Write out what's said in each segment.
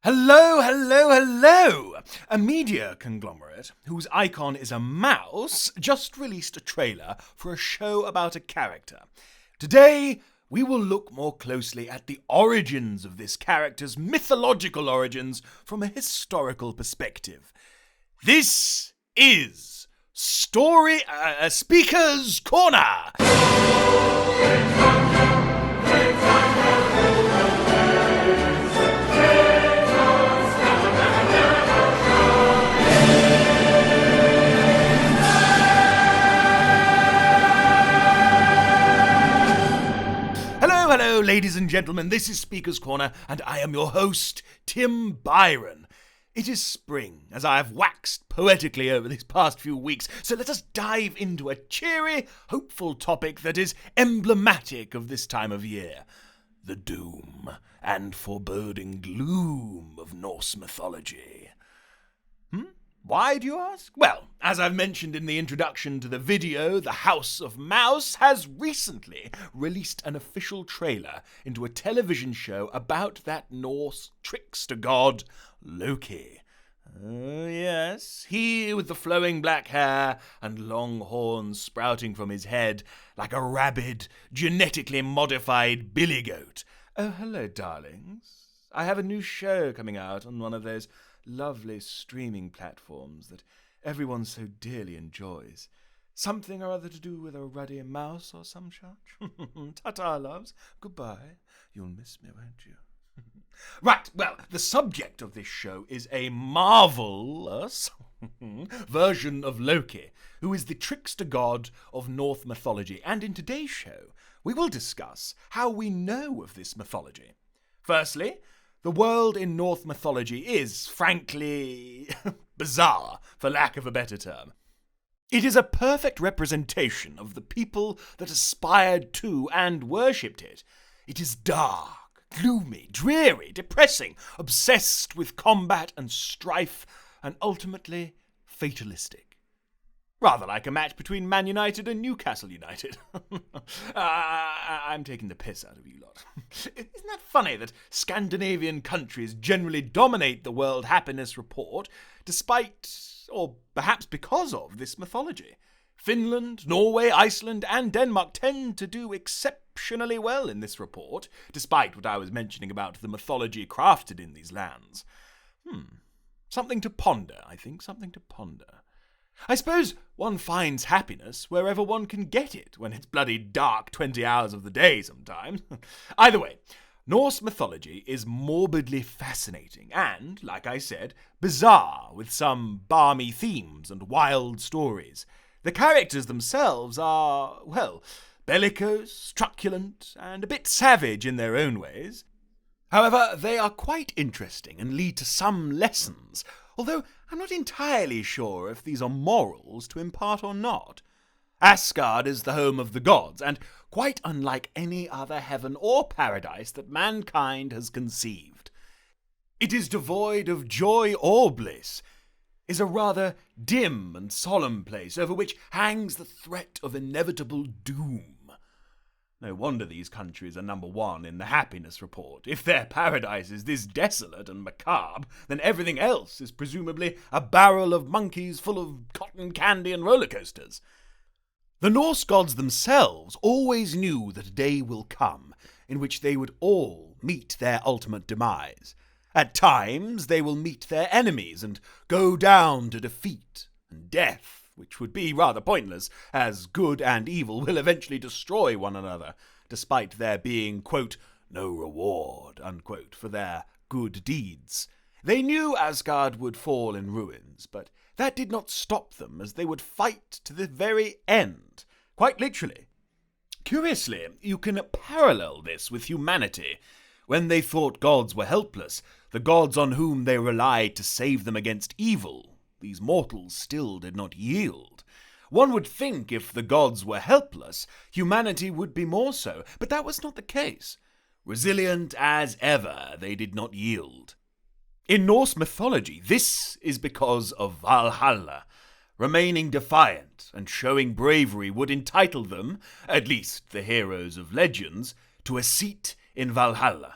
Hello, hello, hello! A media conglomerate whose icon is a mouse just released a trailer for a show about a character. Today, we will look more closely at the origins of this character's mythological origins from a historical perspective. This is Speaker's Corner! Hello, ladies and gentlemen, this is Speaker's Corner, and I am your host, Tim Byron. It is spring, as I have waxed poetically over these past few weeks, so let us dive into a cheery, hopeful topic that is emblematic of this time of year: the doom and foreboding gloom of Norse mythology. Why, do you ask? Well, as I've mentioned in the introduction to the video, the House of Mouse has recently released an official trailer into a television show about that Norse trickster god, Loki. Yes, he with the flowing black hair and long horns sprouting from his head like a rabid, genetically modified billy goat. Oh, hello, darlings. I have a new show coming out on one of those lovely streaming platforms that everyone so dearly enjoys. Something or other to do with a ruddy mouse or some such. Ta-ta, loves. Goodbye. You'll miss me, won't you? Right, well, the subject of this show is a marvelous version of Loki, who is the trickster god of Norse mythology, and in today's show we will discuss how we know of this mythology. Firstly, the world in Norse mythology is, frankly, bizarre, for lack of a better term. It is a perfect representation of the people that aspired to and worshipped it. It is dark, gloomy, dreary, depressing, obsessed with combat and strife, and ultimately fatalistic. Rather like a match between Man United and Newcastle United. I'm taking the piss out of you lot. Isn't that funny that Scandinavian countries generally dominate the World Happiness Report despite, or perhaps because of, this mythology? Finland, Norway, Iceland, and Denmark tend to do exceptionally well in this report, despite what I was mentioning about the mythology crafted in these lands. Something to ponder, I think, something to ponder. I suppose one finds happiness wherever one can get it, when it's bloody dark 20 hours of the day sometimes. Either way, Norse mythology is morbidly fascinating and, like I said, bizarre, with some balmy themes and wild stories. The characters themselves are, well, bellicose, truculent, and a bit savage in their own ways. However, they are quite interesting and lead to some lessons, although I'm not entirely sure if these are morals to impart or not. Asgard is the home of the gods, and quite unlike any other heaven or paradise that mankind has conceived. It is devoid of joy or bliss, is a rather dim and solemn place over which hangs the threat of inevitable doom. No wonder these countries are number one in the happiness report. If their paradise is this desolate and macabre, then everything else is presumably a barrel of monkeys full of cotton candy and roller coasters. The Norse gods themselves always knew that a day will come in which they would all meet their ultimate demise. At times they will meet their enemies and go down to defeat and death, which would be rather pointless, as good and evil will eventually destroy one another, despite there being, quote, no reward, unquote, for their good deeds. They knew Asgard would fall in ruins, but that did not stop them, as they would fight to the very end, quite literally. Curiously, you can parallel this with humanity. When they thought gods were helpless, the gods on whom they relied to save them against evil, these mortals still did not yield. One would think if the gods were helpless, humanity would be more so, but that was not the case. Resilient as ever, they did not yield. In Norse mythology, this is because of Valhalla. Remaining defiant and showing bravery would entitle them, at least the heroes of legends, to a seat in Valhalla,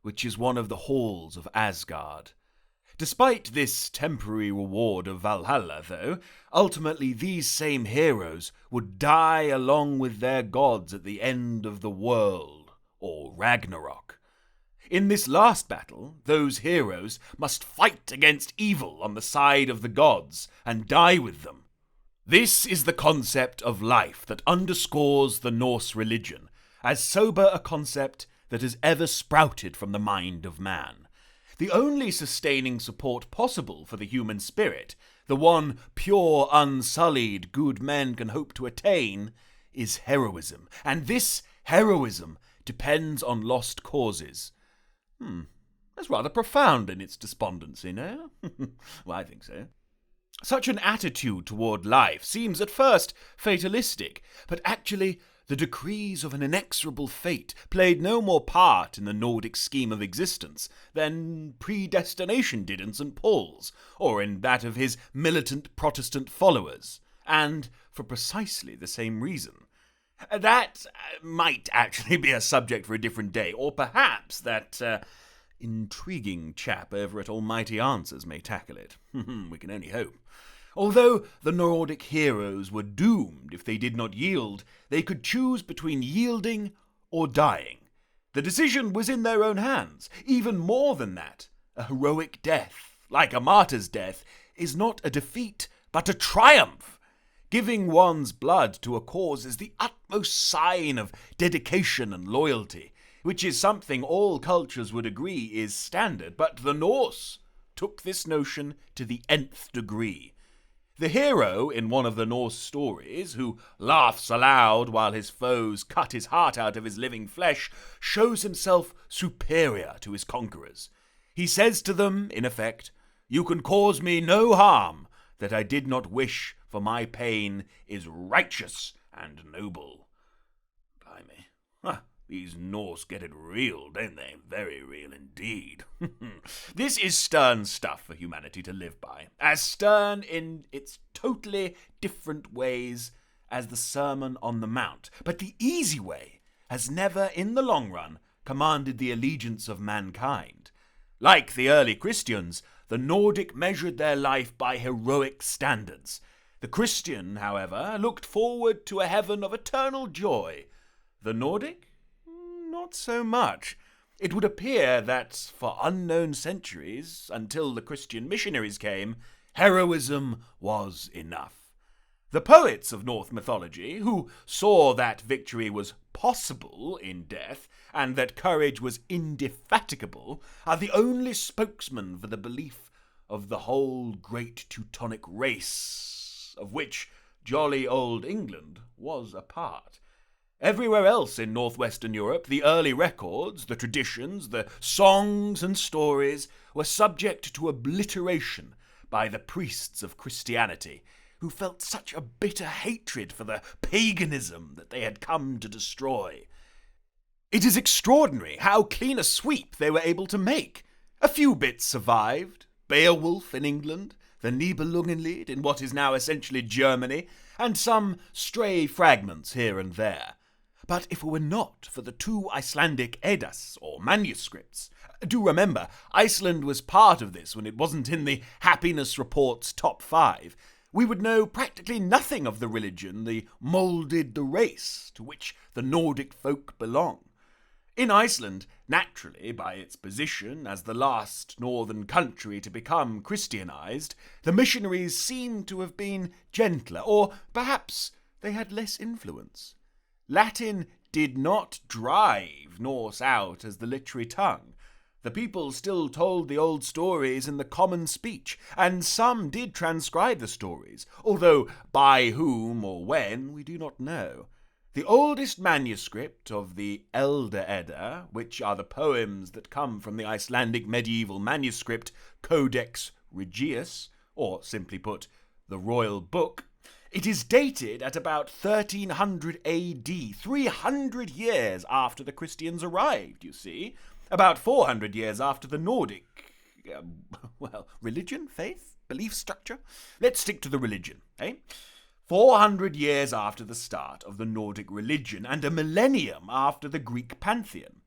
which is one of the halls of Asgard. Despite this temporary reward of Valhalla, though, ultimately these same heroes would die along with their gods at the end of the world, or Ragnarok. In this last battle, those heroes must fight against evil on the side of the gods and die with them. This is the concept of life that underscores the Norse religion, as sober a concept that has ever sprouted from the mind of man. The only sustaining support possible for the human spirit, the one pure, unsullied good men can hope to attain, is heroism. And this heroism depends on lost causes. That's rather profound in its despondency, no? Well, I think so. Such an attitude toward life seems at first fatalistic, but actually the decrees of an inexorable fate played no more part in the Nordic scheme of existence than predestination did in St. Paul's, or in that of his militant Protestant followers, and for precisely the same reason. That might actually be a subject for a different day, or perhaps that intriguing chap over at Almighty Answers may tackle it. We can only hope. Although the Nordic heroes were doomed if they did not yield, they could choose between yielding or dying. The decision was in their own hands. Even more than that, a heroic death, like a martyr's death, is not a defeat, but a triumph. Giving one's blood to a cause is the utmost sign of dedication and loyalty, which is something all cultures would agree is standard, but the Norse took this notion to the nth degree. The hero in one of the Norse stories, who laughs aloud while his foes cut his heart out of his living flesh, shows himself superior to his conquerors. He says to them, in effect, "You can cause me no harm. That I did not wish for my pain is righteous and noble." Blimey. These Norse get it real, don't they? Very real indeed. This is stern stuff for humanity to live by, as stern in its totally different ways as the Sermon on the Mount. But the easy way has never, in the long run, commanded the allegiance of mankind. Like the early Christians, the Nordic measured their life by heroic standards. The Christian, however, looked forward to a heaven of eternal joy. The Nordic? Not so much. It would appear that for unknown centuries, until the Christian missionaries came, heroism was enough. The poets of Norse mythology, who saw that victory was possible in death and that courage was indefatigable, are the only spokesmen for the belief of the whole great Teutonic race, of which jolly old England was a part. Everywhere else in northwestern Europe, the early records, the traditions, the songs and stories were subject to obliteration by the priests of Christianity, who felt such a bitter hatred for the paganism that they had come to destroy. It is extraordinary how clean a sweep they were able to make. A few bits survived: Beowulf in England, the Nibelungenlied in what is now essentially Germany, and some stray fragments here and there. But if it were not for the two Icelandic Eddas, or manuscripts, do remember, Iceland was part of this when it wasn't in the Happiness Report's top 5, we would know practically nothing of the religion that moulded the race to which the Nordic folk belong. In Iceland, naturally, by its position as the last northern country to become Christianized, the missionaries seem to have been gentler, or perhaps they had less influence. Latin did not drive Norse out as the literary tongue. The people still told the old stories in the common speech, and some did transcribe the stories, although by whom or when we do not know. The oldest manuscript of the Elder Edda, which are the poems that come from the Icelandic medieval manuscript Codex Regius, or simply put, the Royal Book, it is dated at about 1300 AD, 300 years after the Christians arrived, you see. About 400 years after the Nordic, religion, faith, belief structure? Let's stick to the religion, 400 years after the start of the Nordic religion, and a millennium after the Greek pantheon.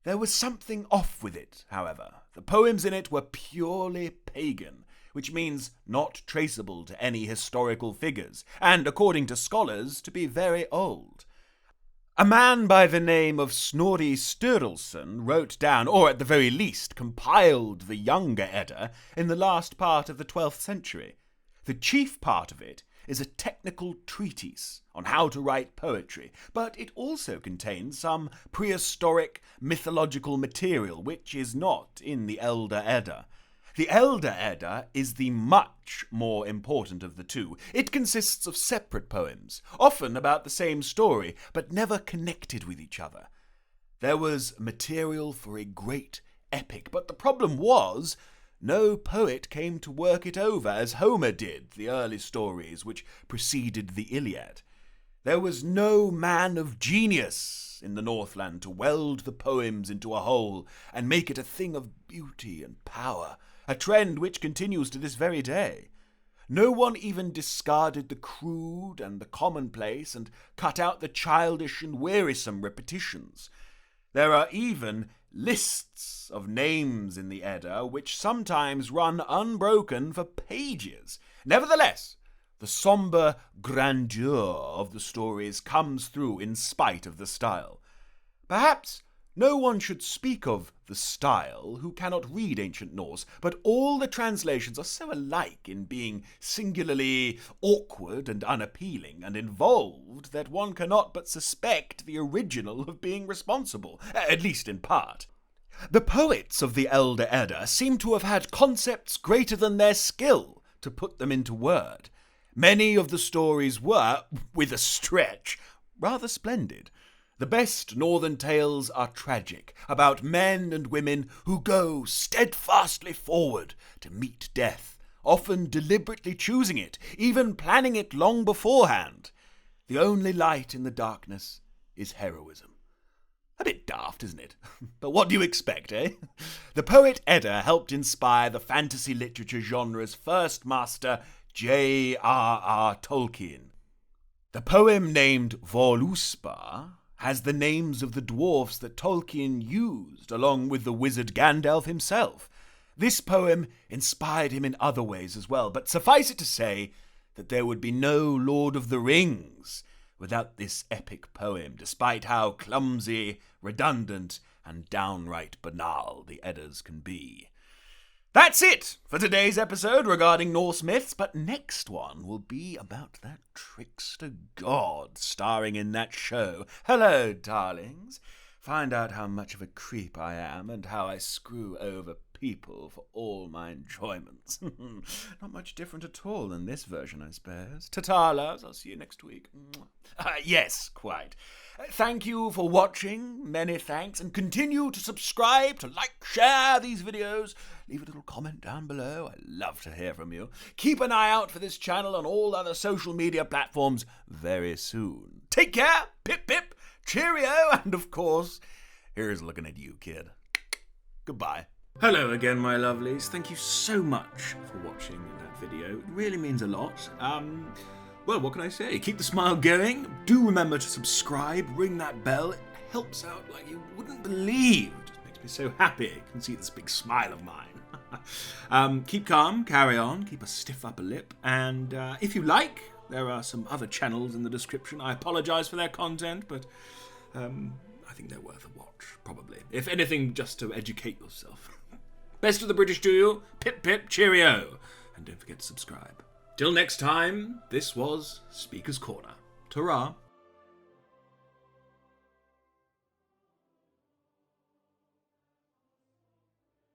There was something off with it, however. The poems in it were purely pagan, which means not traceable to any historical figures, and, according to scholars, to be very old. A man by the name of Snorri Sturluson wrote down, or at the very least compiled, the Younger Edda in the last part of the 12th century. The chief part of it is a technical treatise on how to write poetry, but it also contains some prehistoric mythological material which is not in the Elder Edda. The Elder Edda is the much more important of the two. It consists of separate poems, often about the same story, but never connected with each other. There was material for a great epic, but the problem was no poet came to work it over as Homer did the early stories which preceded the Iliad. There was no man of genius in the Northland to weld the poems into a whole and make it a thing of beauty and power, a trend which continues to this very day. No one even discarded the crude and the commonplace and cut out the childish and wearisome repetitions. There are even lists of names in the Edda which sometimes run unbroken for pages. Nevertheless, the sombre grandeur of the stories comes through in spite of the style. Perhaps no one should speak of the style who cannot read ancient Norse, but all the translations are so alike in being singularly awkward and unappealing and involved that one cannot but suspect the original of being responsible, at least in part. The poets of the Elder Edda seem to have had concepts greater than their skill to put them into word. Many of the stories were, with a stretch, rather splendid. The best northern tales are tragic, about men and women who go steadfastly forward to meet death, often deliberately choosing it, even planning it long beforehand. The only light in the darkness is heroism. A bit daft, isn't it? But what do you expect, eh? The poet Edda helped inspire the fantasy literature genre's first master, J.R.R. Tolkien. The poem named Völuspá has the names of the dwarfs that Tolkien used, along with the wizard Gandalf himself. This poem inspired him in other ways as well, but suffice it to say that there would be no Lord of the Rings without this epic poem, despite how clumsy, redundant, and downright banal the Eddas can be. That's it for today's episode regarding Norse myths, but next one will be about that trickster god starring in that show. Hello, darlings. Find out how much of a creep I am and how I screw over people for all my enjoyments. Not much different at all in this version, I suppose. Ta-ta, loves. I'll see you next week. Yes, quite. Thank you for watching. Many thanks. And continue to subscribe, to like, share these videos. Leave a little comment down below. I love to hear from you. Keep an eye out for this channel on all other social media platforms very soon. Take care. Pip, pip. Cheerio. And of course, here's looking at you, kid. Goodbye. Hello again, my lovelies. Thank you so much for watching that video. It really means a lot. Well, what can I say? Keep the smile going. Do remember to subscribe, ring that bell. It helps out like you wouldn't believe. It just makes me so happy. You can see this big smile of mine. Keep calm, carry on, keep a stiff upper lip. And if you like, there are some other channels in the description. I apologize for their content, but I think they're worth a watch, probably. If anything, just to educate yourself. Best of the British to you. Pip pip, cheerio. And don't forget to subscribe. Till next time, this was Speaker's Corner. Ta-ra.